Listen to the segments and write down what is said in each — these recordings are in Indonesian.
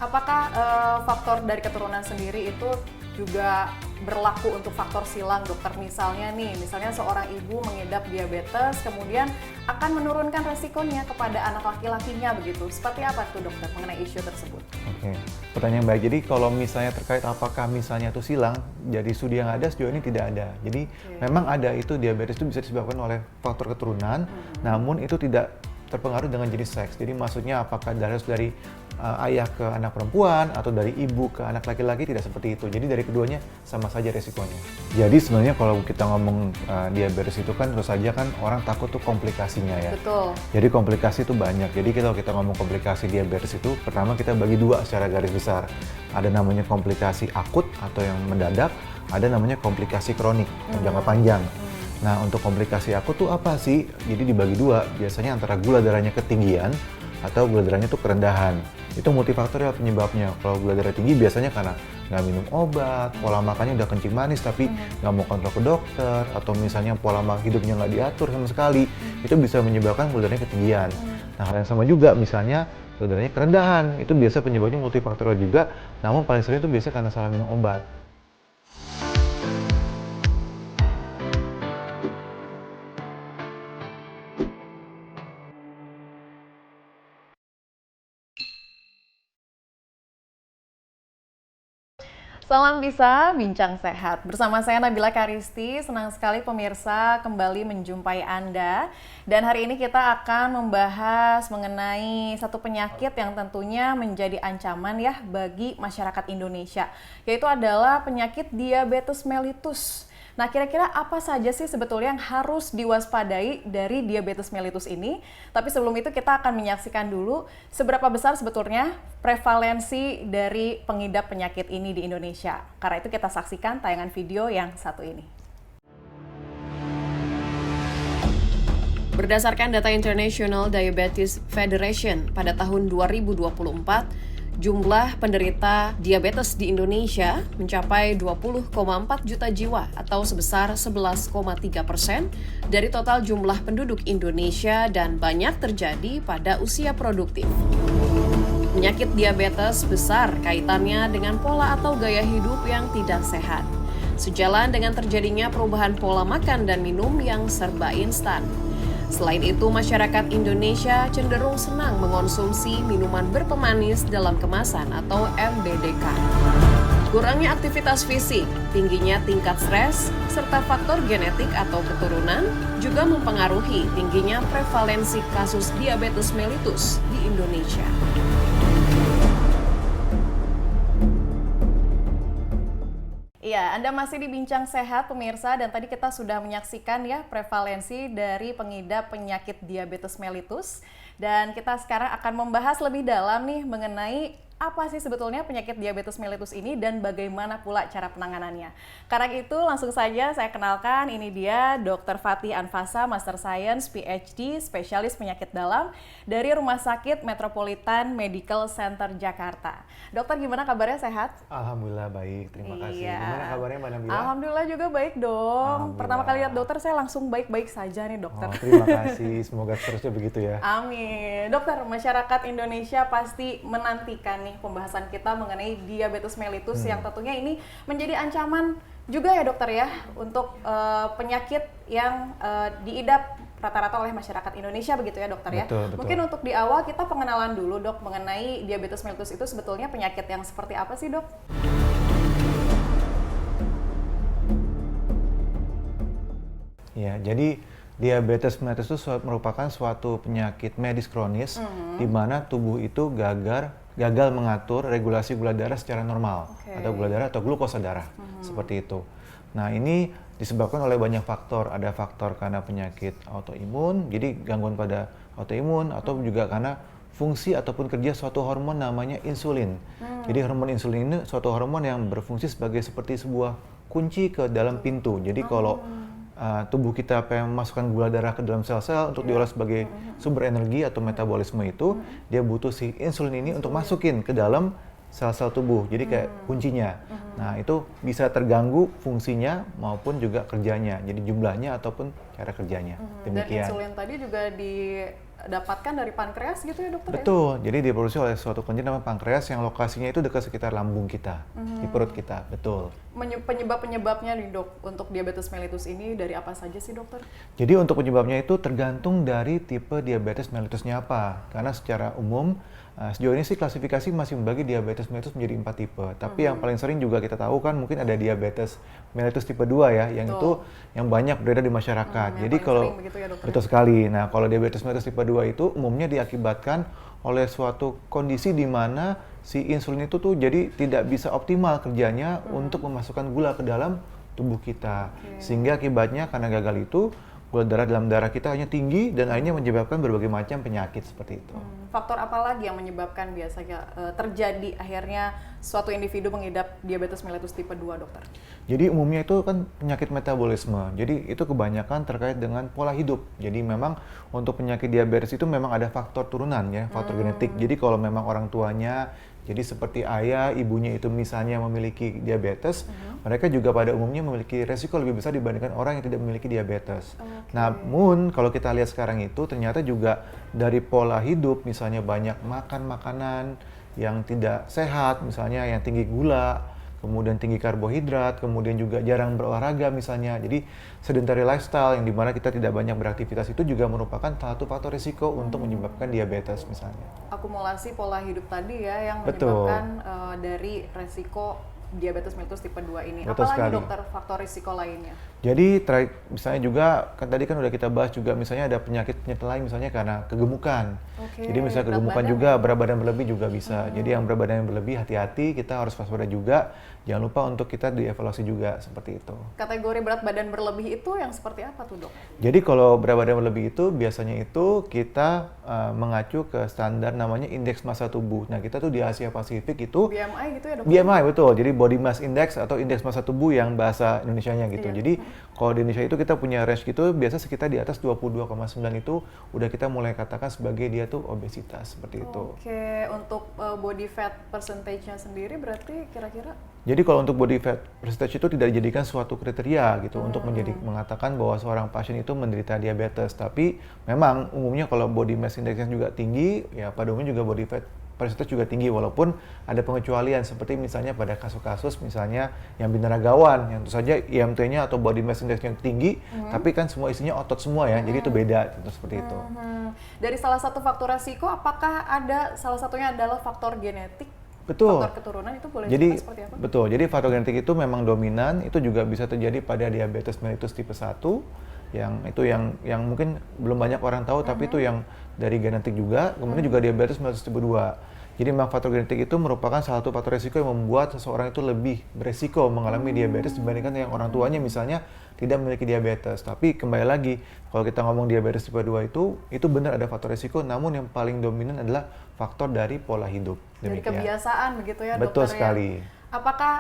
Apakah faktor dari keturunan sendiri itu juga berlaku untuk faktor silang, dokter? Misalnya seorang ibu mengidap diabetes, kemudian akan menurunkan resikonya kepada anak laki-lakinya begitu. Seperti apa tuh dokter mengenai isu tersebut? Oke, pertanyaan baik. Jadi kalau misalnya terkait apakah misalnya itu silang, jadi studi yang ada sejauh ini tidak ada. Jadi memang ada itu diabetes itu bisa disebabkan oleh faktor keturunan, namun itu tidak terpengaruh dengan jenis seks. Jadi maksudnya apakah dari ayah ke anak perempuan atau dari ibu ke anak laki-laki, tidak seperti itu. Jadi dari keduanya sama saja resikonya. Jadi sebenarnya kalau kita ngomong diabetes itu kan terus saja kan orang takut tuh komplikasinya ya. Betul. Jadi komplikasi itu banyak. Jadi kalau kita ngomong komplikasi diabetes itu pertama kita bagi dua secara garis besar. Ada namanya komplikasi akut atau yang mendadak, ada namanya komplikasi kronik yang jangka panjang. Nah, untuk komplikasi akut tuh apa sih? Jadi dibagi dua, biasanya antara gula darahnya ketinggian atau gula darahnya tuh kerendahan. Itu multifaktorial penyebabnya. Kalau gula darah tinggi biasanya karena nggak minum obat, pola makannya udah kencing manis tapi nggak mau kontrol ke dokter, atau misalnya pola makan hidupnya nggak diatur sama sekali, itu bisa menyebabkan gula darahnya ketinggian. Nah, hal yang sama juga misalnya gula darahnya kerendahan, itu biasa penyebabnya multifaktorial juga, namun paling sering itu biasanya karena salah minum obat. Salam bisa, bincang sehat. Bersama saya Nabila Karisti, senang sekali pemirsa kembali menjumpai Anda. Dan hari ini kita akan membahas mengenai satu penyakit yang tentunya menjadi ancaman ya bagi masyarakat Indonesia, yaitu adalah penyakit diabetes mellitus. Nah, kira-kira apa saja sih sebetulnya yang harus diwaspadai dari diabetes mellitus ini? Tapi sebelum itu kita akan menyaksikan dulu seberapa besar sebetulnya prevalensi dari pengidap penyakit ini di Indonesia. Karena itu kita saksikan tayangan video yang satu ini. Berdasarkan data International Diabetes Federation pada tahun 2024, jumlah penderita diabetes di Indonesia mencapai 20,4 juta jiwa atau sebesar 11,3% dari total jumlah penduduk Indonesia dan banyak terjadi pada usia produktif. Penyakit diabetes besar kaitannya dengan pola atau gaya hidup yang tidak sehat, sejalan dengan terjadinya perubahan pola makan dan minum yang serba instan. Selain itu, masyarakat Indonesia cenderung senang mengonsumsi minuman berpemanis dalam kemasan atau MBDK. Kurangnya aktivitas fisik, tingginya tingkat stres, serta faktor genetik atau keturunan juga mempengaruhi tingginya prevalensi kasus diabetes mellitus di Indonesia. Iya, Anda masih di Bincang Sehat pemirsa, dan tadi kita sudah menyaksikan ya prevalensi dari pengidap penyakit diabetes mellitus, dan kita sekarang akan membahas lebih dalam nih mengenai apa sih sebetulnya penyakit diabetes mellitus ini dan bagaimana pula cara penanganannya. Karena itu langsung saja saya kenalkan, ini dia Dr. Fatih Anfasa, Master Science, PhD, spesialis penyakit dalam dari Rumah Sakit Metropolitan Medical Center Jakarta. Dokter, gimana kabarnya, sehat? Alhamdulillah baik, terima kasih. Iya. Gimana kabarnya Mbak Nabila? Alhamdulillah juga baik dong. Pertama kali lihat dokter saya langsung baik-baik saja nih dokter. Oh, terima kasih, semoga seterusnya begitu ya. Amin. Dokter, masyarakat Indonesia pasti menantikan nih pembahasan kita mengenai diabetes mellitus yang tentunya ini menjadi ancaman juga ya dokter ya untuk penyakit yang diidap rata-rata oleh masyarakat Indonesia begitu ya dokter ya. Betul. Mungkin untuk di awal kita pengenalan dulu dok mengenai diabetes mellitus itu sebetulnya penyakit yang seperti apa sih dok? Ya, jadi diabetes mellitus itu merupakan suatu penyakit medis kronis di mana tubuh itu gagal mengatur regulasi gula darah secara normal, atau gula darah atau glukosa darah, seperti itu. Nah, ini disebabkan oleh banyak faktor. Ada faktor karena penyakit autoimun, jadi gangguan pada autoimun, atau juga karena fungsi ataupun kerja suatu hormon namanya insulin. Jadi hormon insulin ini suatu hormon yang berfungsi seperti sebuah kunci ke dalam pintu. Jadi kalau tubuh kita pengen memasukkan gula darah ke dalam sel-sel untuk diolah sebagai sumber energi atau metabolisme itu, dia butuh si insulin ini untuk masukin ke dalam sel-sel tubuh, jadi kayak kuncinya. Nah, itu bisa terganggu fungsinya maupun juga kerjanya, jadi jumlahnya ataupun cara kerjanya. Dan Demikian. insulin tadi juga didapatkan dari pankreas gitu ya dokter? Betul, jadi diproduksi oleh suatu kelenjar namanya pankreas yang lokasinya itu dekat sekitar lambung kita, di perut kita, betul. Penyebab-penyebabnya nih dok, untuk diabetes mellitus ini dari apa saja sih dokter? Jadi untuk penyebabnya itu tergantung dari tipe diabetes mellitusnya apa. Karena secara umum, sejauh ini sih klasifikasi masih membagi diabetes mellitus menjadi 4 tipe. Tapi yang paling sering juga kita tahu kan mungkin ada diabetes mellitus tipe 2 ya, yang itu yang banyak beredar di masyarakat. Jadi kalau ya, betul sekali. Nah, kalau diabetes mellitus tipe 2 itu umumnya diakibatkan oleh suatu kondisi di mana si insulin itu tuh jadi tidak bisa optimal kerjanya untuk memasukkan gula ke dalam tubuh kita. Sehingga akibatnya karena gagal itu gula darah dalam darah kita hanya tinggi dan akhirnya menyebabkan berbagai macam penyakit seperti itu. Faktor apa lagi yang menyebabkan biasanya terjadi akhirnya suatu individu mengidap diabetes mellitus tipe 2 dokter? Jadi umumnya itu kan penyakit metabolisme. Jadi itu kebanyakan terkait dengan pola hidup. Jadi memang untuk penyakit diabetes itu memang ada faktor turunan ya, faktor genetik. Jadi kalau memang orang tuanya jadi seperti ayah, ibunya itu misalnya memiliki diabetes, mereka juga pada umumnya memiliki resiko lebih besar dibandingkan orang yang tidak memiliki diabetes. Namun kalau kita lihat sekarang itu ternyata juga dari pola hidup, misalnya banyak makan makanan yang tidak sehat, misalnya yang tinggi gula, kemudian tinggi karbohidrat, kemudian juga jarang berolahraga misalnya. Jadi sedentary lifestyle yang dimana kita tidak banyak beraktivitas itu juga merupakan satu faktor risiko untuk menyebabkan diabetes misalnya. Akumulasi pola hidup tadi ya yang menyebabkan dari resiko diabetes mellitus tipe 2 ini. Betul Apalagi sekali. dokter faktor risiko lainnya? Jadi misalnya juga kan tadi kan udah kita bahas juga misalnya ada penyakit lain misalnya karena kegemukan. Jadi misalnya kegemukan juga berat badan berlebih juga bisa. Jadi yang berat badan yang berlebih hati-hati, kita harus waspada juga. Jangan lupa untuk kita dievaluasi juga seperti itu. Kategori berat badan berlebih itu yang seperti apa tuh dok? Jadi kalau berat badan berlebih itu biasanya itu kita mengacu ke standar namanya indeks massa tubuh. Nah kita tuh di Asia Pasifik itu BMI gitu ya dok? BMI betul, jadi body mass index atau indeks massa tubuh yang bahasa Indonesianya gitu. Jadi kalau di Indonesia itu kita punya range gitu biasa sekitar di atas 22,9 itu udah kita mulai katakan sebagai dia tuh obesitas seperti itu. Oke, untuk body fat percentage-nya sendiri berarti kira-kira? Jadi kalau untuk body fat percentage itu tidak dijadikan suatu kriteria gitu untuk mengatakan bahwa seorang pasien itu menderita diabetes. Tapi memang umumnya kalau body mass index-nya juga tinggi, ya pada umumnya juga body fat percentage juga tinggi, walaupun ada pengecualian seperti misalnya pada kasus-kasus misalnya yang binaragawan, yang tentu saja IMT-nya atau body mass index-nya tinggi, tapi kan semua isinya otot semua ya, jadi itu beda gitu, seperti itu. Dari salah satu faktor resiko, apakah ada salah satunya adalah faktor genetik? Betul. Faktor keturunan itu boleh Jadi seperti apa? betul. Jadi faktor genetik itu memang dominan, itu juga bisa terjadi pada diabetes mellitus tipe 1 yang itu yang mungkin belum banyak orang tahu tapi itu yang dari genetik juga, kemudian juga diabetes mellitus tipe 2. Jadi memang faktor genetik itu merupakan salah satu faktor risiko yang membuat seseorang itu lebih beresiko mengalami diabetes dibandingkan yang orang tuanya misalnya tidak memiliki diabetes. Tapi kembali lagi, kalau kita ngomong diabetes tipe 2 itu benar ada faktor risiko, namun yang paling dominan adalah faktor dari pola hidup. Dari kebiasaan begitu ya dokter. Betul sekali. Apakah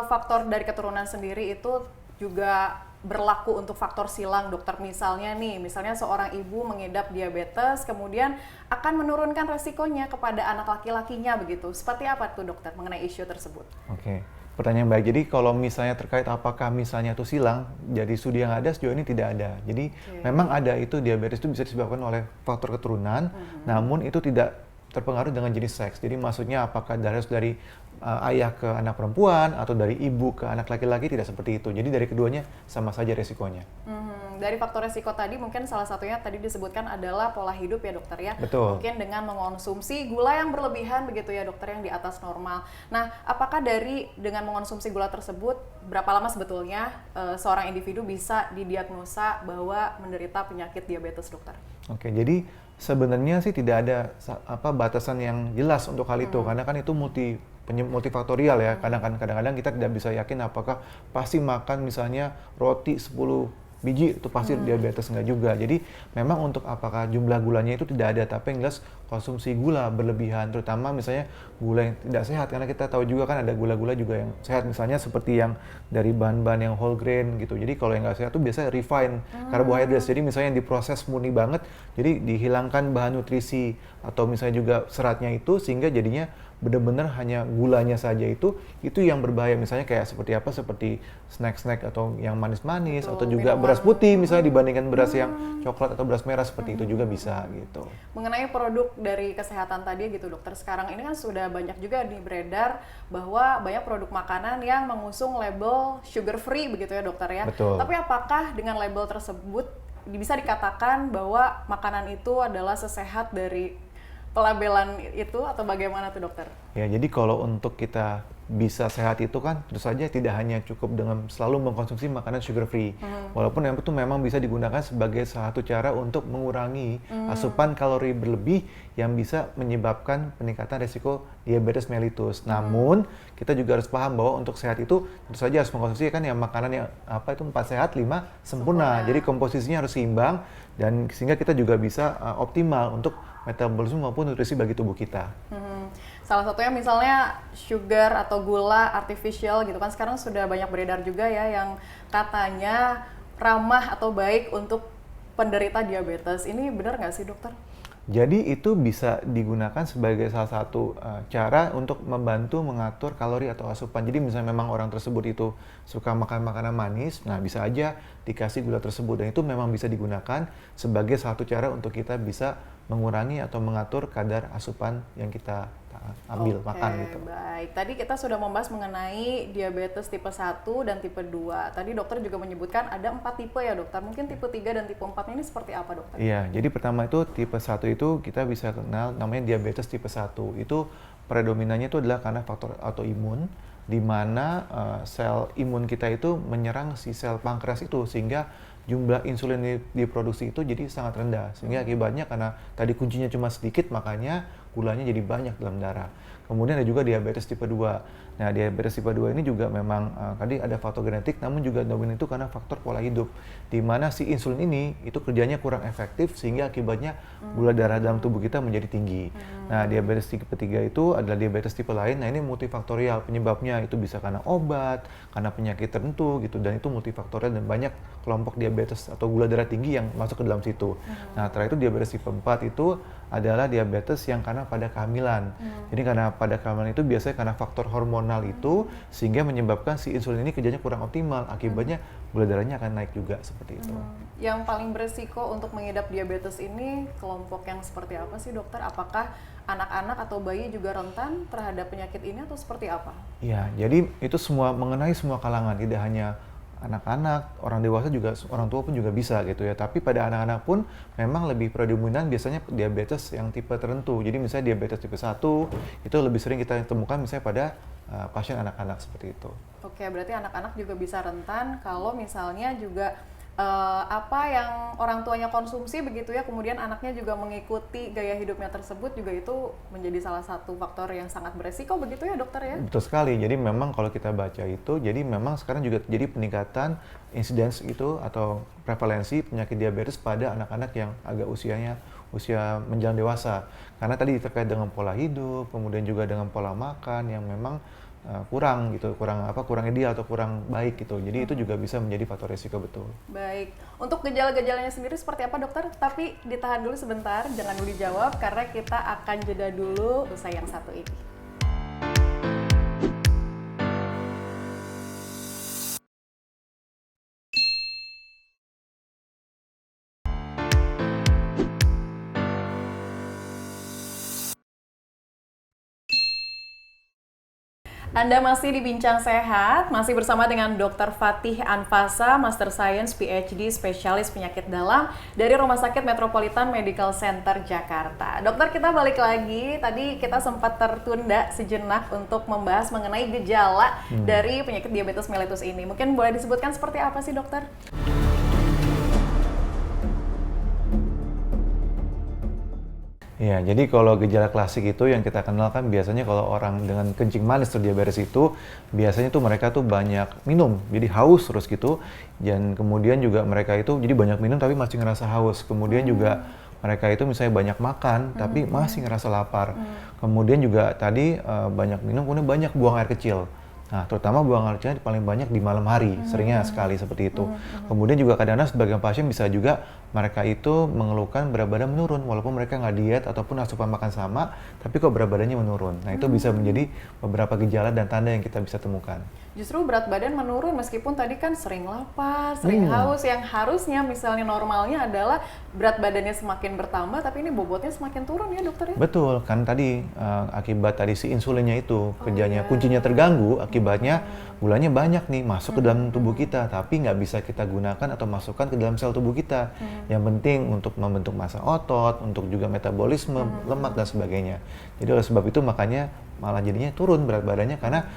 faktor dari keturunan sendiri itu juga berlaku untuk faktor silang dokter? Misalnya seorang ibu mengidap diabetes kemudian akan menurunkan resikonya kepada anak laki-lakinya begitu. Seperti apa tuh dokter mengenai isu tersebut? Oke. Pertanyaan baik. Jadi kalau misalnya terkait apakah misalnya itu silang, jadi studi yang ada sejauh ini tidak ada. Jadi memang ada itu diabetes itu bisa disebabkan oleh faktor keturunan, namun itu tidak terpengaruh dengan jenis seks. Jadi maksudnya apakah dari ayah ke anak perempuan atau dari ibu ke anak laki-laki, tidak seperti itu. Jadi dari keduanya sama saja resikonya. Dari faktor resiko tadi mungkin salah satunya tadi disebutkan adalah pola hidup ya dokter ya. Betul. Mungkin dengan mengonsumsi gula yang berlebihan begitu ya dokter, yang di atas normal. Nah, apakah dengan mengonsumsi gula tersebut berapa lama sebetulnya seorang individu bisa didiagnosa bahwa menderita penyakit diabetes dokter? Oke, jadi sebenarnya sih tidak ada batasan yang jelas untuk hal itu karena kan itu multifaktorial ya. Kadang-kadang kita tidak bisa yakin apakah pasti makan misalnya roti 10 biji itu pasti diabetes, enggak juga. Jadi memang untuk apakah jumlah gulanya itu tidak ada, tapi yang jelas konsumsi gula berlebihan, terutama misalnya gula yang tidak sehat, karena kita tahu juga kan ada gula-gula juga yang sehat, misalnya seperti yang dari bahan-bahan yang whole grain gitu. Jadi kalau yang nggak sehat itu biasanya refined carbohydrates, jadi misalnya yang diproses murni banget, jadi dihilangkan bahan nutrisi atau misalnya juga seratnya itu, sehingga jadinya benar-benar hanya gulanya saja itu yang berbahaya. Misalnya kayak seperti apa? Seperti snack-snack atau yang manis-manis, atau juga minuman. beras putih misalnya dibandingkan beras yang coklat atau beras merah, seperti itu juga bisa gitu. Mengenai produk dari kesehatan tadi gitu dokter, sekarang ini kan sudah banyak juga nih beredar bahwa banyak produk makanan yang mengusung label sugar free begitu ya dokter ya. Betul. Tapi apakah dengan label tersebut bisa dikatakan bahwa makanan itu adalah sesehat dari pelabelan itu atau bagaimana tuh dokter? Ya, jadi kalau untuk kita bisa sehat itu kan tentu saja tidak hanya cukup dengan selalu mengkonsumsi makanan sugar free. Walaupun yang itu memang bisa digunakan sebagai salah satu cara untuk mengurangi asupan kalori berlebih yang bisa menyebabkan peningkatan resiko diabetes mellitus. Namun kita juga harus paham bahwa untuk sehat itu tentu saja harus mengkonsumsi kan yang makanan yang 4 sehat 5 sempurna. Jadi komposisinya harus seimbang dan sehingga kita juga bisa optimal untuk metabolisme maupun nutrisi bagi tubuh kita. Salah satunya misalnya sugar atau gula artificial gitu kan sekarang sudah banyak beredar juga ya yang katanya ramah atau baik untuk penderita diabetes. Ini benar nggak sih dokter? Jadi itu bisa digunakan sebagai salah satu cara untuk membantu mengatur kalori atau asupan. Jadi misalnya memang orang tersebut itu suka makan makanan manis, nah bisa aja dikasih gula tersebut dan itu memang bisa digunakan sebagai satu cara untuk kita bisa mengurangi atau mengatur kadar asupan yang kita ambil makan gitu. Baik, tadi kita sudah membahas mengenai diabetes tipe 1 dan tipe 2. Tadi dokter juga menyebutkan ada 4 tipe ya dokter. Mungkin tipe 3 dan tipe 4 ini seperti apa dokter? Iya, jadi pertama itu tipe 1 itu kita bisa kenal namanya diabetes tipe 1. Itu predominannya itu adalah karena faktor autoimun di mana sel imun kita itu menyerang si sel pankreas itu sehingga jumlah insulin yang diproduksi itu jadi sangat rendah sehingga akibatnya karena tadi kuncinya cuma sedikit makanya gulanya jadi banyak dalam darah. Kemudian ada juga diabetes tipe 2. Nah, diabetes tipe 2 ini juga memang tadi ada faktor genetik namun juga dominan itu karena faktor pola hidup di mana si insulin ini itu kerjanya kurang efektif sehingga akibatnya gula darah dalam tubuh kita menjadi tinggi. Nah, diabetes tipe 3 itu adalah diabetes tipe lain. Nah, ini multifaktorial penyebabnya itu bisa karena obat, karena penyakit tertentu gitu dan itu multifaktorial dan banyak kelompok diabetes atau gula darah tinggi yang masuk ke dalam situ. Nah, terakhir itu diabetes tipe 4 itu adalah diabetes yang karena pada kehamilan. Jadi karena pada kehamilan itu biasanya karena faktor hormonal itu sehingga menyebabkan si insulin ini kerjanya kurang optimal. Akibatnya gula darahnya akan naik juga seperti itu. Yang paling beresiko untuk mengidap diabetes ini kelompok yang seperti apa sih dokter? Apakah anak-anak atau bayi juga rentan terhadap penyakit ini atau seperti apa? Iya, jadi itu semua mengenai semua kalangan, tidak hanya anak-anak, orang dewasa juga, orang tua pun juga bisa gitu ya. Tapi pada anak-anak pun memang lebih predominan biasanya diabetes yang tipe tertentu. Jadi misalnya diabetes tipe 1 itu lebih sering kita temukan misalnya pada pasien anak-anak seperti itu. Oke, berarti anak-anak juga bisa rentan kalau misalnya juga apa yang orang tuanya konsumsi begitu ya, kemudian anaknya juga mengikuti gaya hidupnya tersebut juga itu menjadi salah satu faktor yang sangat beresiko begitu ya dokter ya? Betul sekali, jadi memang kalau kita baca itu, jadi memang sekarang juga terjadi peningkatan insidence itu atau prevalensi penyakit diabetes pada anak-anak yang agak usia menjelang dewasa. Karena tadi terkait dengan pola hidup, kemudian juga dengan pola makan yang memang kurang ideal atau kurang baik gitu. Jadi itu juga bisa menjadi faktor risiko betul. Baik, untuk gejala-gejalanya sendiri seperti apa dokter? Tapi ditahan dulu sebentar, jangan dulu dijawab karena kita akan jeda dulu usai yang satu ini. Anda masih di Bincang Sehat, masih bersama dengan Dr. Fatih Anfasa, Master Science PhD, spesialis penyakit dalam dari Rumah Sakit Metropolitan Medical Center Jakarta. Dokter, kita balik lagi. Tadi kita sempat tertunda sejenak untuk membahas mengenai gejala dari penyakit diabetes mellitus ini. Mungkin boleh disebutkan seperti apa sih, dokter? Ya, jadi kalau gejala klasik itu yang kita kenal kan biasanya kalau orang dengan kencing manis atau diabetes itu biasanya tuh mereka tuh banyak minum, jadi haus terus gitu. Dan kemudian juga mereka itu jadi banyak minum tapi masih ngerasa haus. Kemudian juga mereka itu misalnya banyak makan tapi masih ngerasa lapar. Kemudian juga tadi banyak minum kemudian banyak buang air kecil. Nah, terutama buang air kecilnya paling banyak di malam hari, seringnya sekali seperti itu. Kemudian juga kadang-kadang sebagian pasien bisa juga mereka itu mengeluhkan berat badan menurun, walaupun mereka nggak diet ataupun asupan makan sama, tapi kok berat badannya menurun. Nah, itu bisa menjadi beberapa gejala dan tanda yang kita bisa temukan. Justru berat badan menurun meskipun tadi kan sering lapar, sering haus, yang harusnya misalnya normalnya adalah berat badannya semakin bertambah, tapi ini bobotnya semakin turun ya dokter ya? Betul, kan tadi akibat tadi si insulinnya itu kerjanya kuncinya terganggu, akibatnya gulanya banyak nih masuk ke dalam tubuh kita, tapi nggak bisa kita gunakan atau masukkan ke dalam sel tubuh kita. Yang penting untuk membentuk massa otot, untuk juga metabolisme, lemak dan sebagainya. Jadi oleh sebab itu makanya malah jadinya turun berat badannya karena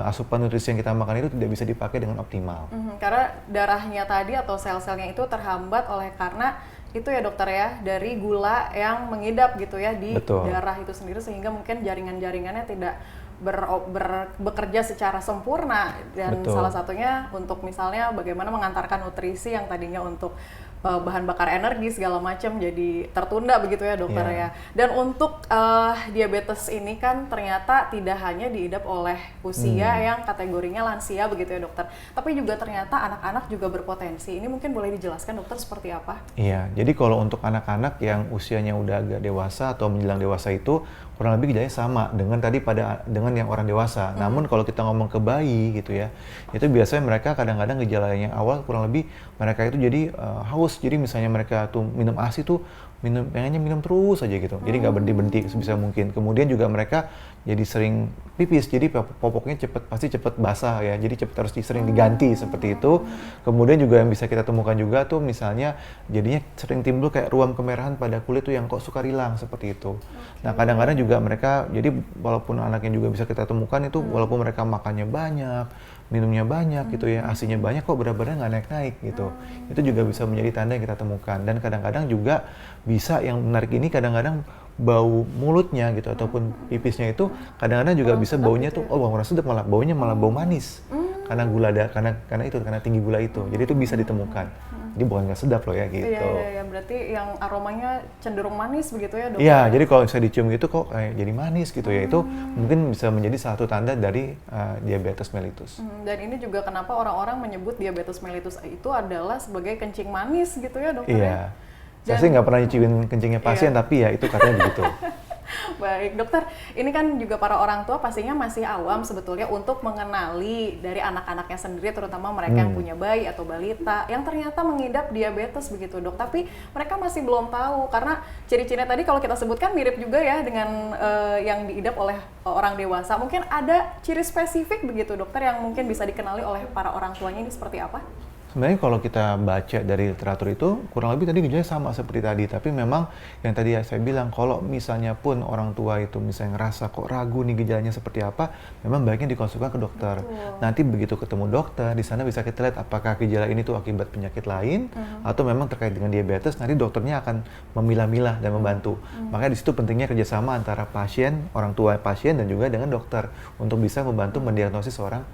asupan nutrisi yang kita makan itu tidak bisa dipakai dengan optimal. Karena darahnya tadi atau sel-selnya itu terhambat oleh karena itu ya dokter ya, dari gula yang mengidap gitu ya di darah itu sendiri, sehingga mungkin jaringan-jaringannya tidak bekerja secara sempurna, dan salah satunya untuk misalnya bagaimana mengantarkan nutrisi yang tadinya untuk bahan bakar energi segala macam jadi tertunda begitu ya dokter ya. Dan untuk diabetes ini kan ternyata tidak hanya diidap oleh usia yang kategorinya lansia begitu ya dokter, tapi juga ternyata anak-anak juga berpotensi. Ini mungkin boleh dijelaskan dokter seperti apa? Iya, jadi kalau untuk anak-anak yang usianya udah agak dewasa atau menjelang dewasa itu kurang lebih gejalanya sama dengan dengan yang orang dewasa. Namun kalau kita ngomong ke bayi gitu ya, itu biasanya mereka kadang-kadang gejalanya awal kurang lebih mereka itu jadi haus. Jadi misalnya mereka tuh minum ASI tuh pengennya minum terus aja gitu. Jadi nggak berhenti-berhenti sebisa mungkin. Kemudian juga mereka jadi sering pipis, jadi popoknya pasti cepet basah ya. Jadi harus sering diganti seperti itu. Kemudian juga yang bisa kita temukan juga tuh misalnya jadinya sering timbul kayak ruam kemerahan pada kulit tuh yang kok suka hilang seperti itu. Nah, kadang-kadang juga mereka jadi walaupun anaknya juga bisa kita temukan itu walaupun mereka makannya banyak, minumnya banyak gitu ya, ASI-nya banyak kok berat badan nggak naik-naik gitu. Itu juga bisa menjadi tanda yang kita temukan. Dan kadang-kadang juga bisa yang menarik ini kadang-kadang bau mulutnya gitu ataupun pipisnya itu kadang-kadang juga bisa baunya tuh kurang sedap, malah baunya malah bau manis. Karena tinggi gula itu. Jadi itu bisa ditemukan. Jadi bukan nggak sedap loh ya gitu. Iya, berarti yang aromanya cenderung manis begitu ya dokter? Iya, jadi kalau misalnya dicium gitu kok kayak jadi manis gitu ya, itu mungkin bisa menjadi salah satu tanda dari diabetes mellitus. Dan ini juga kenapa orang-orang menyebut diabetes mellitus itu adalah sebagai kencing manis gitu ya dokter? Iya, saya sih nggak pernah nyicimin kencingnya pasien, tapi ya itu katanya begitu. Baik dokter, ini kan juga para orang tua pastinya masih awam sebetulnya untuk mengenali dari anak-anaknya sendiri, terutama mereka yang punya bayi atau balita yang ternyata mengidap diabetes begitu dok. Tapi mereka masih belum tahu karena ciri-cirinya tadi kalau kita sebutkan mirip juga ya dengan yang diidap oleh orang dewasa. Mungkin ada ciri spesifik begitu dokter yang mungkin bisa dikenali oleh para orang tuanya, ini seperti apa? Sebenarnya kalau kita baca dari literatur itu kurang lebih tadi gejalanya sama seperti tadi, tapi memang yang tadi saya bilang kalau misalnya pun orang tua itu misalnya ngerasa kok ragu nih gejalanya seperti apa, memang baiknya dikonsulkan ke dokter. Nanti begitu ketemu dokter, di sana bisa kita lihat apakah gejala ini tuh akibat penyakit lain atau memang terkait dengan diabetes. Nanti dokternya akan memilah-milah dan membantu. Makanya di situ pentingnya kerjasama antara pasien, orang tua pasien dan juga dengan dokter untuk bisa membantu mendiagnosis seorang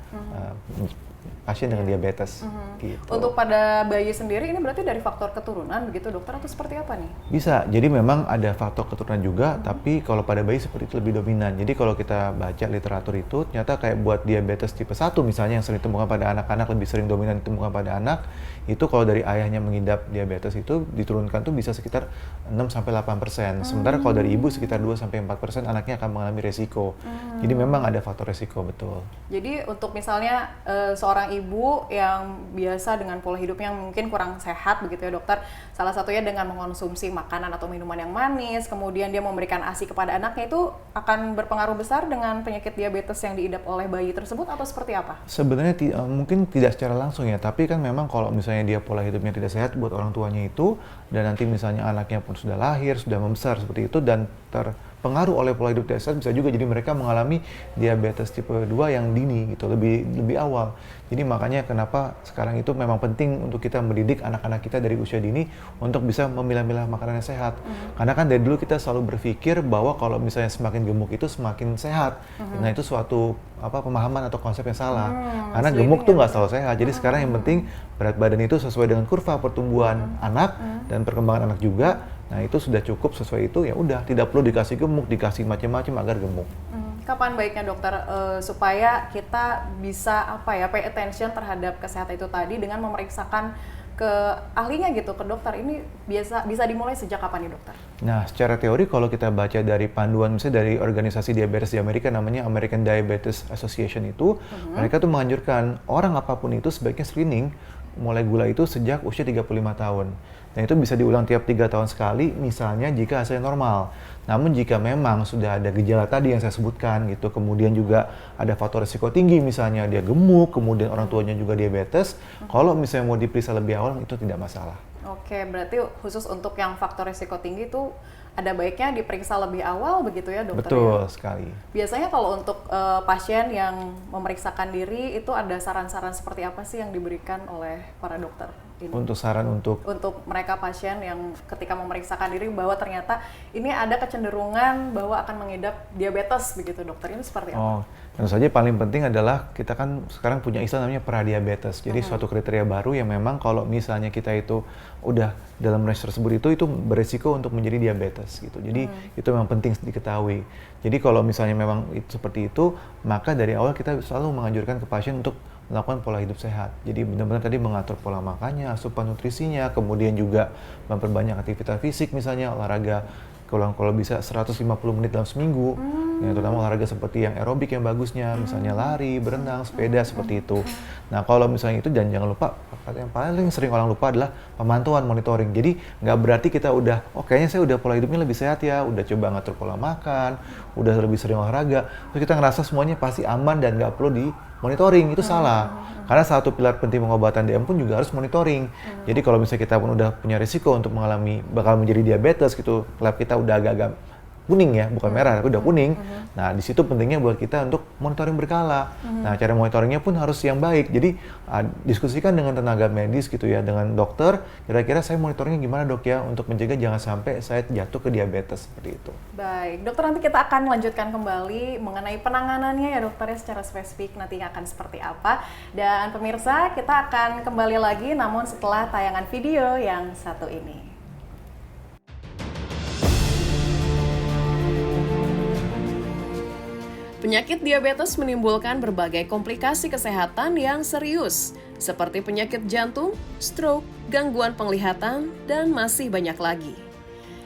pasien dengan diabetes. Gitu. Untuk pada bayi sendiri ini berarti dari faktor keturunan begitu dokter atau seperti apa nih? Bisa, jadi memang ada faktor keturunan juga, tapi kalau pada bayi seperti itu lebih dominan. Jadi kalau kita baca literatur itu, ternyata kayak buat diabetes tipe 1 misalnya yang sering ditemukan pada anak-anak, lebih sering dominan ditemukan pada anak, itu kalau dari ayahnya mengidap diabetes itu diturunkan tuh bisa sekitar 6-8%. Sementara kalau dari ibu sekitar 2-4% anaknya akan mengalami resiko. Jadi memang ada faktor resiko, betul. Jadi untuk misalnya seorang ibu yang biasa dengan pola hidupnya yang mungkin kurang sehat begitu ya dokter, salah satunya dengan mengkonsumsi makanan atau minuman yang manis, kemudian dia memberikan ASI kepada anaknya, itu akan berpengaruh besar dengan penyakit diabetes yang diidap oleh bayi tersebut atau seperti apa? Sebenarnya mungkin tidak secara langsung ya, tapi kan memang kalau misalnya dia pola hidupnya tidak sehat buat orang tuanya itu, dan nanti misalnya anaknya pun sudah lahir, sudah membesar seperti itu dan terpengaruh oleh pola hidup tidak sehat, bisa juga jadi mereka mengalami diabetes tipe 2 yang dini gitu, lebih awal. Jadi makanya kenapa sekarang itu memang penting untuk kita mendidik anak-anak kita dari usia dini untuk bisa memilah-milah makanan yang sehat. Karena kan dari dulu kita selalu berpikir bahwa kalau misalnya semakin gemuk itu semakin sehat. Nah itu suatu pemahaman atau konsep yang salah. Karena gemuk tuh nggak selalu sehat. Jadi sekarang yang penting berat badan itu sesuai dengan kurva pertumbuhan anak dan perkembangan anak juga. Nah itu sudah cukup sesuai itu, ya udah tidak perlu dikasih gemuk, dikasih macam-macam agar gemuk. kapan baiknya dokter supaya kita bisa pay attention terhadap kesehatan itu tadi dengan memeriksakan ke ahlinya gitu, ke dokter. Ini bisa dimulai sejak kapan nih dokter? Nah, secara teori kalau kita baca dari panduan misalnya dari organisasi diabetes di Amerika namanya American Diabetes Association itu, mereka tuh menganjurkan orang apapun itu sebaiknya screening mulai gula itu sejak usia 35 tahun. Dan itu bisa diulang tiap 3 tahun sekali, misalnya jika hasilnya normal. Namun jika memang sudah ada gejala tadi yang saya sebutkan gitu, kemudian juga ada faktor risiko tinggi, misalnya dia gemuk, kemudian orang tuanya juga diabetes, kalau misalnya mau diperiksa lebih awal itu tidak masalah. Oke, berarti khusus untuk yang faktor risiko tinggi itu ada baiknya diperiksa lebih awal begitu ya dokter? Betul sekali. Biasanya kalau untuk pasien yang memeriksakan diri itu ada saran-saran seperti apa sih yang diberikan oleh para dokter ini? Untuk saran untuk mereka pasien yang ketika memeriksakan diri bahwa ternyata ini ada kecenderungan bahwa akan mengidap diabetes begitu dokter, ini seperti apa? Tentu saja paling penting adalah kita kan sekarang punya istilah namanya pradiabetes. Jadi suatu kriteria baru yang memang kalau misalnya kita itu udah dalam range tersebut itu beresiko untuk menjadi diabetes gitu. Jadi itu memang penting diketahui. Jadi kalau misalnya memang seperti itu, maka dari awal kita selalu menganjurkan ke pasien untuk melakukan pola hidup sehat. Jadi benar-benar tadi mengatur pola makannya, asupan nutrisinya, kemudian juga memperbanyak aktivitas fisik, misalnya olahraga kalau bisa 150 menit dalam seminggu, yang terutama olahraga seperti yang aerobik yang bagusnya, misalnya lari, berenang, sepeda, seperti itu. Nah kalau misalnya itu jangan lupa, yang paling sering orang lupa adalah pemantauan, monitoring. Jadi nggak berarti kita udah, kayaknya saya udah pola hidupnya lebih sehat ya, udah coba ngatur pola makan, udah lebih sering olahraga, terus kita ngerasa semuanya pasti aman dan nggak perlu di monitoring, itu salah. Karena satu pilar penting pengobatan DM pun juga harus monitoring. Jadi kalau misalnya kita pun udah punya risiko untuk bakal menjadi diabetes gitu, lab kita udah agak-agak kuning ya, bukan merah, tapi udah kuning. Nah, di situ pentingnya buat kita untuk monitoring berkala. Nah, cara monitoringnya pun harus yang baik. Jadi, diskusikan dengan tenaga medis gitu ya, dengan dokter, kira-kira saya monitoringnya gimana dok ya, untuk mencegah jangan sampai saya jatuh ke diabetes, seperti itu. Baik, dokter nanti kita akan melanjutkan kembali mengenai penanganannya ya dokter ya, secara spesifik nanti akan seperti apa. Dan pemirsa, kita akan kembali lagi namun setelah tayangan video yang satu ini. Penyakit diabetes menimbulkan berbagai komplikasi kesehatan yang serius, seperti penyakit jantung, stroke, gangguan penglihatan, dan masih banyak lagi.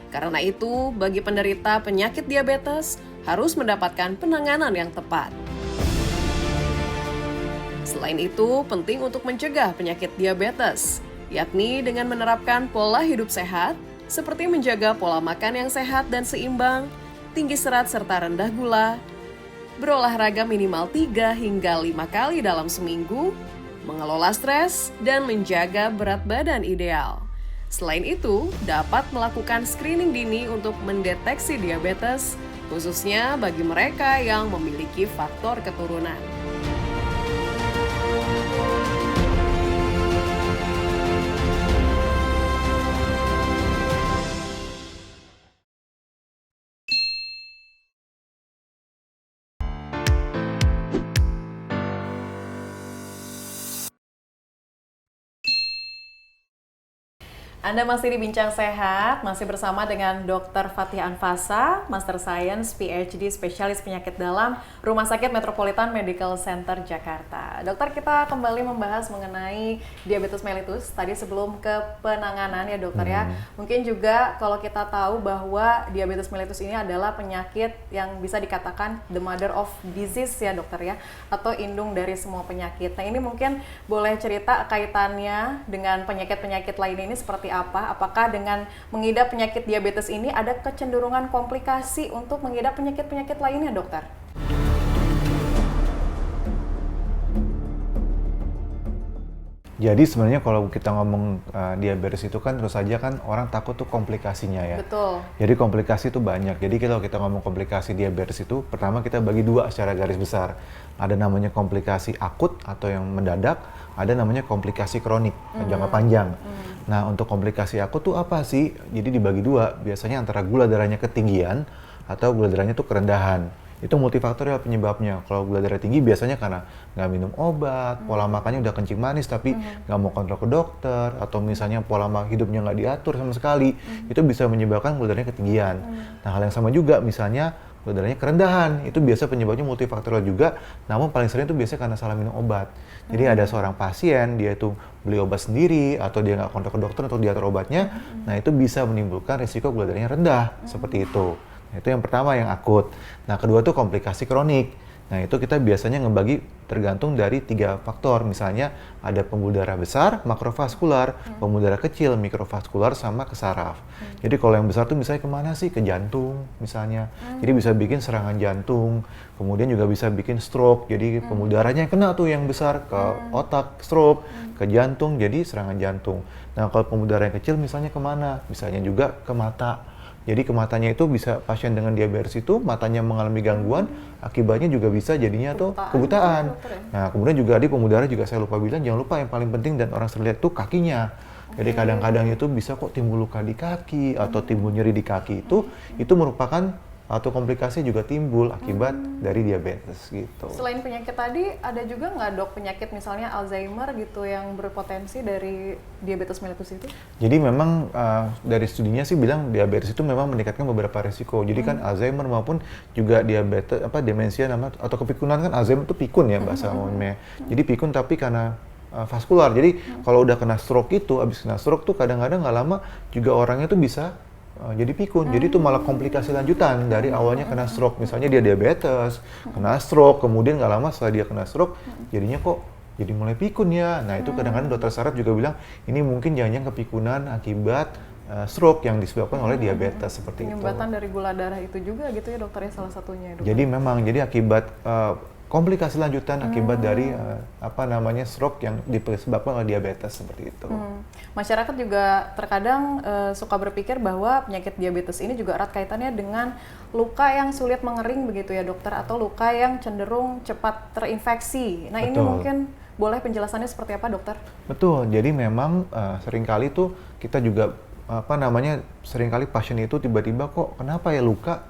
Karena itu, bagi penderita penyakit diabetes harus mendapatkan penanganan yang tepat. Selain itu, penting untuk mencegah penyakit diabetes, yakni dengan menerapkan pola hidup sehat, seperti menjaga pola makan yang sehat dan seimbang, tinggi serat serta rendah gula, berolahraga minimal 3 hingga 5 kali dalam seminggu, mengelola stres, dan menjaga berat badan ideal. Selain itu, dapat melakukan screening dini untuk mendeteksi diabetes, khususnya bagi mereka yang memiliki faktor keturunan. Anda masih di Bincang Sehat, masih bersama dengan Dr. Fathia Anfasa, Master Science, PhD, Spesialis Penyakit Dalam, Rumah Sakit Metropolitan Medical Center, Jakarta. Dokter, kita kembali membahas mengenai diabetes mellitus, tadi sebelum ke penanganan ya dokter ya. Mungkin juga kalau kita tahu bahwa diabetes mellitus ini adalah penyakit yang bisa dikatakan the mother of disease ya dokter ya, atau indung dari semua penyakit. Nah ini mungkin boleh cerita kaitannya dengan penyakit-penyakit lain ini seperti apa? Apakah dengan mengidap penyakit diabetes ini ada kecenderungan komplikasi untuk mengidap penyakit-penyakit lainnya, dokter? Jadi sebenarnya kalau kita ngomong diabetes itu kan terus saja kan orang takut tuh komplikasinya ya. Betul. Jadi komplikasi itu banyak. Jadi kalau kita ngomong komplikasi diabetes itu, pertama kita bagi dua secara garis besar. Ada namanya komplikasi akut atau yang mendadak, ada namanya komplikasi kronik yang jangka panjang. Nah untuk komplikasi akut tuh apa sih? Jadi dibagi dua, biasanya antara gula darahnya ketinggian atau gula darahnya tuh kerendahan. Itu multifaktorial penyebabnya. Kalau gula darah tinggi biasanya karena nggak minum obat, pola makannya udah kencing manis tapi nggak mau kontrol ke dokter, atau misalnya pola hidupnya nggak diatur sama sekali, itu bisa menyebabkan gula darahnya ketinggian. Nah hal yang sama juga misalnya gula darahnya kerendahan. Itu biasa penyebabnya multifaktorial juga, namun paling sering itu biasanya karena salah minum obat. Jadi ada seorang pasien, dia itu beli obat sendiri, atau dia nggak kontak ke dokter untuk diatur obatnya, nah itu bisa menimbulkan risiko gula darahnya rendah, seperti itu. Nah, itu yang pertama yang akut. Nah, kedua tuh komplikasi kronik. Nah, itu kita biasanya ngebagi tergantung dari 3 faktor. Misalnya ada pembuluh darah besar, makrovaskular, pembuluh darah kecil, mikrovaskular, sama ke saraf. Jadi kalau yang besar tuh misalnya kemana sih? Ke jantung misalnya. Jadi bisa bikin serangan jantung, kemudian juga bisa bikin stroke. Jadi pembuluh darahnya yang kena tuh yang besar ke otak, stroke, ke jantung, jadi serangan jantung. Nah, kalau pembuluh darah yang kecil misalnya kemana? Misalnya juga ke mata. Jadi ke matanya itu bisa pasien dengan diabetes itu matanya mengalami gangguan, akibatnya juga bisa jadinya tuh kebutaan. Nah, kemudian juga di pembuluh darah juga saya lupa bilang, jangan lupa yang paling penting dan orang sering lihat tuh kakinya. Jadi kadang-kadang itu bisa kok timbul luka di kaki atau timbul nyeri di kaki itu merupakan atau komplikasi juga timbul akibat dari diabetes gitu. Selain penyakit tadi, ada juga nggak dok penyakit misalnya Alzheimer gitu yang berpotensi dari diabetes mellitus itu? Jadi memang dari studinya sih bilang diabetes itu memang meningkatkan beberapa risiko. Jadi kan Alzheimer maupun juga diabetes demensia atau kepikunan, kan Alzheimer itu pikun ya bahasa umumnya. Jadi pikun tapi karena vaskular. Jadi kalau udah kena stroke itu, abis kena stroke tuh kadang-kadang nggak lama juga orangnya tuh bisa jadi pikun. Jadi itu malah komplikasi lanjutan dari awalnya kena stroke. Misalnya dia diabetes, kena stroke, kemudian nggak lama setelah dia kena stroke, jadinya kok jadi mulai pikun ya. Nah itu kadang-kadang dokter saraf juga bilang, ini mungkin jangan-jangan kepikunan akibat stroke yang disebabkan oleh diabetes seperti itu. Penyumbatan dari gula darah itu juga gitu ya dokternya salah satunya. Dokter. Jadi memang jadi akibat komplikasi lanjutan akibat dari stroke yang disebabkan oleh diabetes seperti itu. Masyarakat juga terkadang suka berpikir bahwa penyakit diabetes ini juga erat kaitannya dengan luka yang sulit mengering begitu ya dokter, atau luka yang cenderung cepat terinfeksi. Nah, ini mungkin boleh penjelasannya seperti apa dokter? Betul. Jadi memang seringkali tuh kita juga seringkali pasien itu tiba-tiba kok kenapa ya luka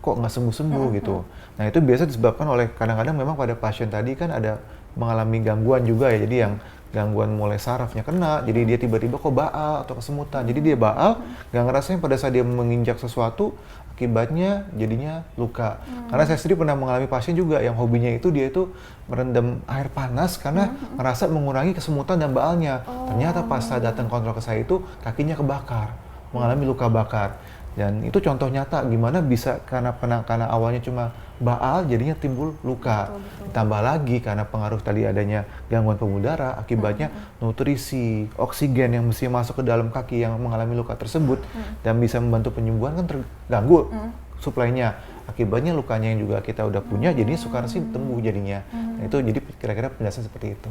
kok nggak sembuh-sembuh gitu. Nah itu biasa disebabkan oleh kadang-kadang memang pada pasien tadi kan ada mengalami gangguan juga ya. Jadi yang gangguan mulai sarafnya kena, jadi dia tiba-tiba kok baal atau kesemutan. Jadi dia baal, nggak ngerasain pada saat dia menginjak sesuatu, akibatnya jadinya luka. Karena saya sendiri pernah mengalami pasien juga yang hobinya itu dia itu merendam air panas karena ngerasa mengurangi kesemutan dan baalnya. Ternyata pas saya datang kontrol ke saya itu kakinya kebakar, mengalami luka bakar. Dan itu contoh nyata gimana bisa karena awalnya cuma baal jadinya timbul luka. Ditambah lagi karena pengaruh tadi adanya gangguan pembuluh darah, akibatnya nutrisi, oksigen yang mesti masuk ke dalam kaki yang mengalami luka tersebut dan bisa membantu penyembuhan kan terganggu suplainya. Akibatnya lukanya yang juga kita udah punya jadinya sukar sih tumbuh jadinya. Nah, itu jadi kira-kira penjelasan seperti itu.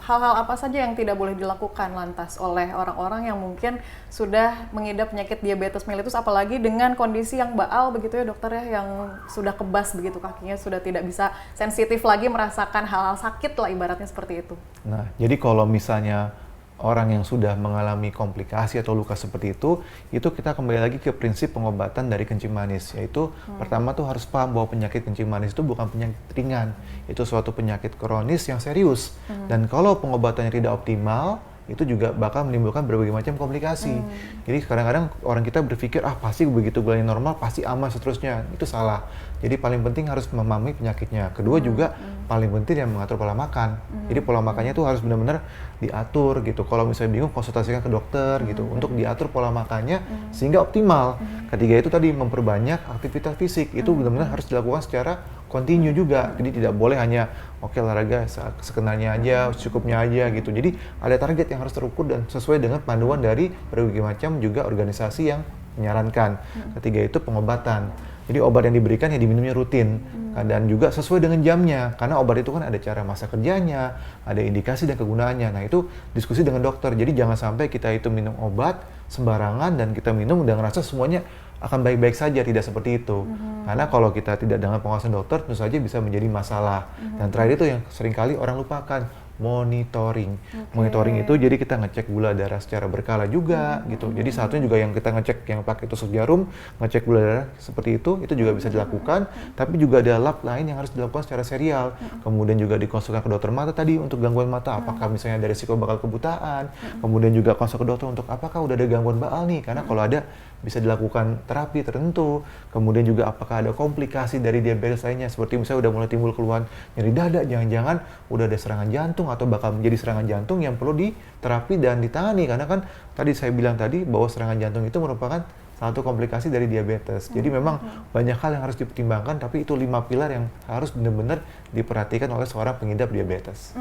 Hal-hal apa saja yang tidak boleh dilakukan lantas oleh orang-orang yang mungkin sudah mengidap penyakit diabetes mellitus, apalagi dengan kondisi yang baal begitu ya dokter ya, yang sudah kebas begitu kakinya, sudah tidak bisa sensitif lagi merasakan hal-hal sakit lah ibaratnya seperti itu. Nah, jadi kalau misalnya orang yang sudah mengalami komplikasi atau luka seperti itu kita kembali lagi ke prinsip pengobatan dari kencing manis, yaitu pertama tuh harus paham bahwa penyakit kencing manis itu bukan penyakit ringan, itu suatu penyakit kronis yang serius, dan kalau pengobatannya tidak optimal, itu juga bakal menimbulkan berbagai macam komplikasi. Jadi kadang-kadang orang kita berpikir, pasti begitu gulanya normal, pasti aman seterusnya. Itu salah. Jadi paling penting harus memahami penyakitnya. Kedua juga paling penting yang mengatur pola makan. Jadi pola makannya itu harus benar-benar diatur gitu. Kalau misalnya bingung, konsultasikan ke dokter gitu untuk diatur pola makannya sehingga optimal. Ketiga itu tadi memperbanyak aktivitas fisik. Itu benar-benar harus dilakukan secara kontinu juga. Jadi tidak boleh hanya olahraga sekenanya aja, cukupnya aja gitu. Jadi ada target yang harus terukur dan sesuai dengan panduan dari berbagai macam juga organisasi yang menyarankan. Ketiga itu pengobatan. Jadi obat yang diberikan ya diminumnya rutin dan juga sesuai dengan jamnya, karena obat itu kan ada cara masa kerjanya, ada indikasi dan kegunaannya. Nah itu diskusi dengan dokter. Jadi jangan sampai kita itu minum obat sembarangan dan kita minum dan ngerasa semuanya akan baik-baik saja, tidak seperti itu. Karena kalau kita tidak dengan pengawasan dokter, tentu saja bisa menjadi masalah. Dan terakhir itu yang seringkali orang lupakan, monitoring. Monitoring itu jadi kita ngecek gula darah secara berkala juga gitu. Jadi satunya juga yang kita ngecek yang pakai tusuk jarum, ngecek gula darah seperti itu juga bisa dilakukan. Tapi juga ada lab lain yang harus dilakukan secara serial. Kemudian juga dikonsultasikan ke dokter mata tadi untuk gangguan mata, apakah misalnya ada risiko bakal kebutaan. Kemudian juga konsul ke dokter untuk apakah udah ada gangguan baal nih, karena kalau ada bisa dilakukan terapi tertentu. Kemudian juga apakah ada komplikasi dari diabetes lainnya, seperti misalnya udah mulai timbul keluhan nyeri dada, jangan-jangan udah ada serangan jantung atau bakal menjadi serangan jantung yang perlu diterapi dan ditangani. Karena kan tadi saya bilang tadi bahwa serangan jantung itu merupakan satu komplikasi dari diabetes. Jadi memang banyak hal yang harus dipertimbangkan, tapi itu 5 pilar yang harus benar-benar diperhatikan oleh seorang pengidap diabetes.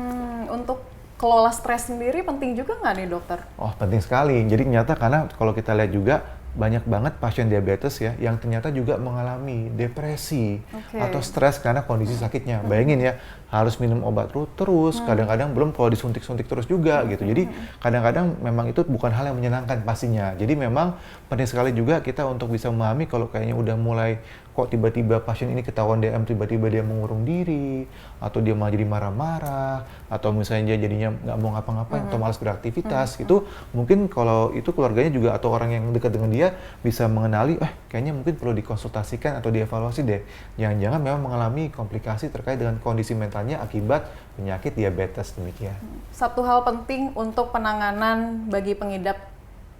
Untuk kelola stres sendiri penting juga nggak nih dokter? Oh, penting sekali. Jadi ternyata karena kalau kita lihat juga banyak banget pasien diabetes ya yang ternyata juga mengalami depresi atau stres karena kondisi sakitnya. Bayangin ya, harus minum obat terus, kadang-kadang belum kalau disuntik-suntik terus juga gitu. Jadi kadang-kadang memang itu bukan hal yang menyenangkan pastinya. Jadi memang penting sekali juga kita untuk bisa memahami kalau kayaknya udah mulai kok tiba-tiba pasien ini ketahuan DM, tiba-tiba dia mengurung diri, atau dia malah jadi marah-marah, atau misalnya dia jadinya nggak mau ngapa-ngapain atau malas beraktivitas, itu mungkin kalau itu keluarganya juga atau orang yang dekat dengan dia bisa mengenali, kayaknya mungkin perlu dikonsultasikan atau dievaluasi deh. Jangan-jangan memang mengalami komplikasi terkait dengan kondisi mentalnya akibat penyakit diabetes demikian. Satu hal penting untuk penanganan bagi pengidap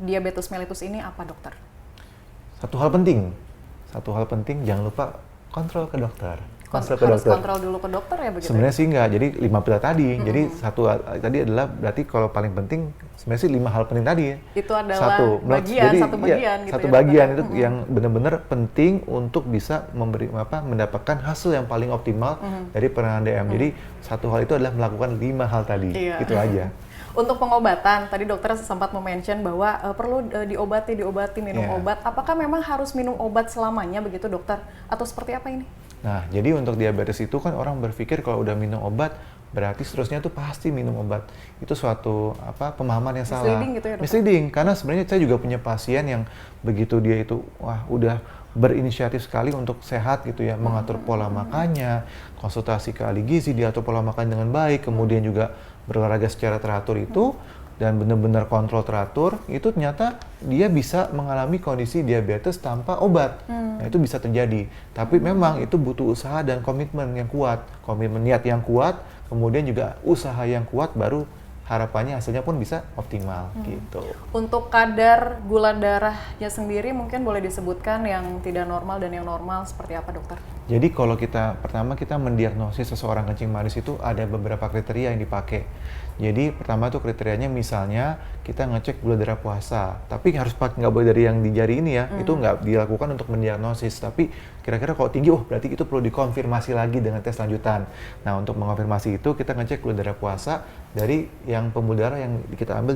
diabetes mellitus ini apa dokter? Satu hal penting, jangan lupa kontrol ke dokter. Kontrol dulu ke dokter ya begitu? Sebenarnya sih enggak, jadi 5 pilar tadi. Jadi satu tadi adalah berarti kalau paling penting sebenarnya sih 5 hal penting tadi. Itu adalah satu bagian gitu satu ya, bagian itu yang benar-benar penting untuk bisa mendapatkan hasil yang paling optimal dari penanganan DM. Jadi satu hal itu adalah melakukan 5 hal tadi. Itu aja. Untuk pengobatan, tadi dokter sempat mention bahwa perlu diobati minum obat. Apakah memang harus minum obat selamanya begitu dokter? Atau seperti apa ini? Nah, jadi untuk diabetes itu kan orang berpikir kalau udah minum obat berarti seterusnya tuh pasti minum obat. Itu suatu pemahaman yang salah. Misleading gitu ya dokter? Misleading, karena sebenarnya saya juga punya pasien yang begitu dia itu udah berinisiatif sekali untuk sehat gitu ya, mengatur pola makannya, konsultasi ke ahli gizi, diatur pola makan dengan baik, kemudian juga berolahraga secara teratur itu dan benar-benar kontrol teratur, itu ternyata dia bisa mengalami kondisi diabetes tanpa obat. Nah, itu bisa terjadi. Tapi memang itu butuh usaha dan komitmen yang kuat, komitmen niat yang kuat, kemudian juga usaha yang kuat, baru harapannya hasilnya pun bisa optimal gitu. Untuk kadar gula darahnya sendiri mungkin boleh disebutkan yang tidak normal dan yang normal seperti apa dokter? Jadi kalau pertama kita mendiagnosis seseorang kencing manis itu ada beberapa kriteria yang dipakai. Jadi pertama tuh kriterianya misalnya kita ngecek gula darah puasa, tapi harus pakai nggak boleh dari yang di jari ini ya, itu nggak dilakukan untuk mendiagnosis. Tapi kira-kira kalau tinggi, berarti itu perlu dikonfirmasi lagi dengan tes lanjutan. Nah untuk mengonfirmasi itu kita ngecek gula darah puasa dari yang pembuluh darah yang kita ambil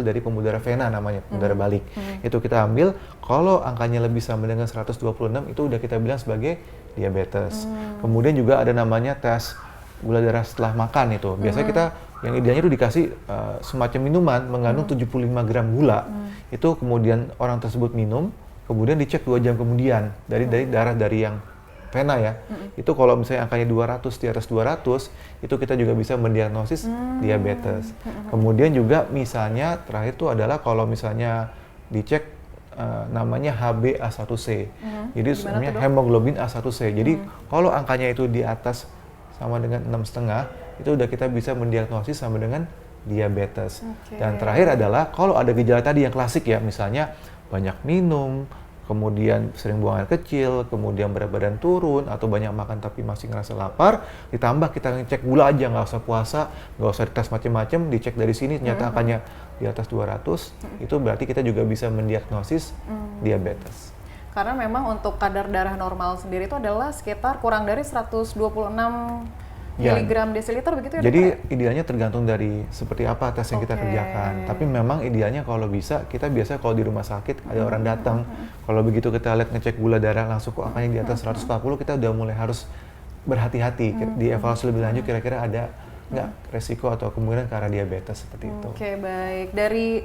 dari pembuluh darah vena namanya, pembuluh darah balik. Itu kita ambil, kalau angkanya lebih sama dengan 126 itu udah kita bilang sebagai diabetes. Kemudian juga ada namanya tes gula darah setelah makan itu. Biasanya kita yang idealnya itu dikasih semacam minuman mengandung 75 gram gula. Itu kemudian orang tersebut minum, kemudian dicek 2 jam kemudian dari darah dari yang vena ya. Itu kalau misalnya angkanya 200, di atas 200, itu kita juga bisa mendiagnosis diabetes. Kemudian juga misalnya terakhir itu adalah kalau misalnya dicek namanya HbA1c. Jadi sebenarnya hemoglobin A1c. Jadi kalau angkanya itu di atas sama dengan 6,5, itu udah kita bisa mendiagnosis sama dengan diabetes. Dan terakhir adalah kalau ada gejala tadi yang klasik ya, misalnya banyak minum, kemudian sering buang air kecil, kemudian berat badan turun, atau banyak makan tapi masih ngerasa lapar, ditambah kita ngecek gula aja, nggak usah puasa, nggak usah dites macam-macam, dicek dari sini ternyata angkanya di atas 200, itu berarti kita juga bisa mendiagnosis diabetes. Karena memang untuk kadar darah normal sendiri itu adalah sekitar kurang dari 126 miligram desiliter begitu ya Jadi dokter? idealnya tergantung dari seperti apa tes yang kita kerjakan. Tapi memang idealnya kalau bisa, kita biasa kalau di rumah sakit ada orang datang, kalau begitu kita lihat ngecek gula darah langsung kok angkanya di atas 140, kita udah mulai harus berhati-hati, dievaluasi lebih lanjut kira-kira ada nggak resiko atau kemungkinan ke arah diabetes seperti itu. Oke, baik. Dari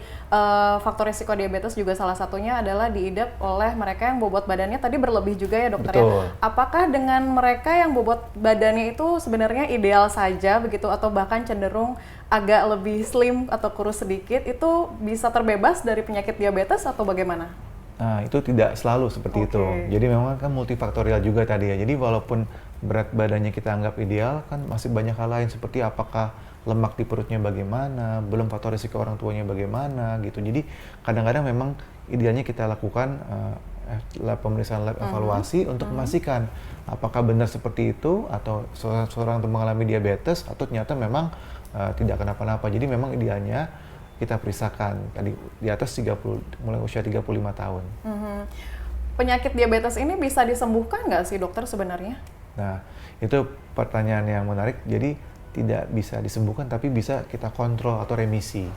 faktor resiko diabetes juga salah satunya adalah diidap oleh mereka yang bobot badannya tadi berlebih juga ya dokter. Betul. Ya. Apakah dengan mereka yang bobot badannya itu sebenarnya ideal saja begitu atau bahkan cenderung agak lebih slim atau kurus sedikit itu bisa terbebas dari penyakit diabetes atau bagaimana? Nah, itu tidak selalu seperti itu. Jadi memang kan multifaktorial juga tadi ya. Jadi walaupun berat badannya kita anggap ideal, kan masih banyak hal lain seperti apakah lemak di perutnya bagaimana, belum faktor risiko orang tuanya bagaimana gitu. Jadi kadang-kadang memang idealnya kita lakukan pemeriksaan lab evaluasi untuk memastikan apakah benar seperti itu atau seorang itu mengalami diabetes atau ternyata memang tidak kenapa-napa. Jadi memang idealnya kita periksakan tadi di atas 30, mulai usia 35 tahun. Penyakit diabetes ini bisa disembuhkan nggak sih dokter sebenarnya? Nah, itu pertanyaan yang menarik. Jadi tidak bisa disembuhkan tapi bisa kita kontrol atau remisi.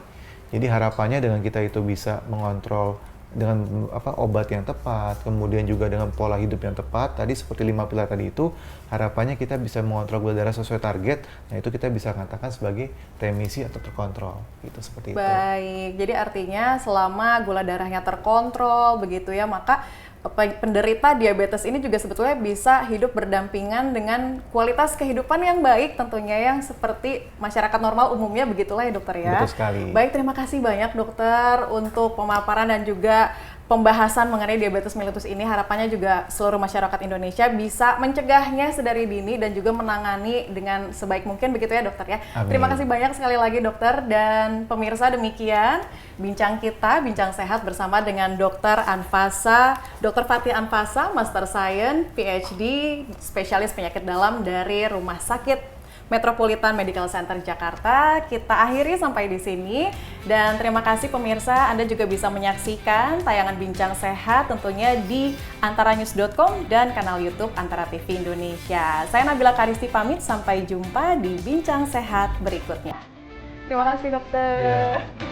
Jadi harapannya dengan kita itu bisa mengontrol dengan obat yang tepat, kemudian juga dengan pola hidup yang tepat, tadi seperti 5 pilar tadi itu, harapannya kita bisa mengontrol gula darah sesuai target. Nah, itu kita bisa katakan sebagai remisi atau terkontrol, gitu seperti itu. Baik, jadi artinya selama gula darahnya terkontrol begitu ya, maka penderita diabetes ini juga sebetulnya bisa hidup berdampingan dengan kualitas kehidupan yang baik tentunya, yang seperti masyarakat normal umumnya, begitulah ya dokter ya. Betul sekali. Baik, terima kasih banyak dokter untuk pemaparan dan juga pembahasan mengenai diabetes mellitus ini. Harapannya juga seluruh masyarakat Indonesia bisa mencegahnya sedari dini dan juga menangani dengan sebaik mungkin, begitu ya dokter ya. Amin. Terima kasih banyak sekali lagi dokter, dan pemirsa, demikian bincang kita, bincang sehat bersama dengan Dr. Anfasa, Dr. Fathia Anfasa, Master Science, PhD, spesialis penyakit dalam dari Rumah Sakit Metropolitan Medical Center Jakarta. Kita akhiri sampai di sini, dan terima kasih pemirsa, Anda juga bisa menyaksikan tayangan Bincang Sehat tentunya di antaranews.com dan kanal YouTube Antara TV Indonesia. Saya Nabila Karisti pamit, sampai jumpa di Bincang Sehat berikutnya. Terima kasih dokter. Yeah.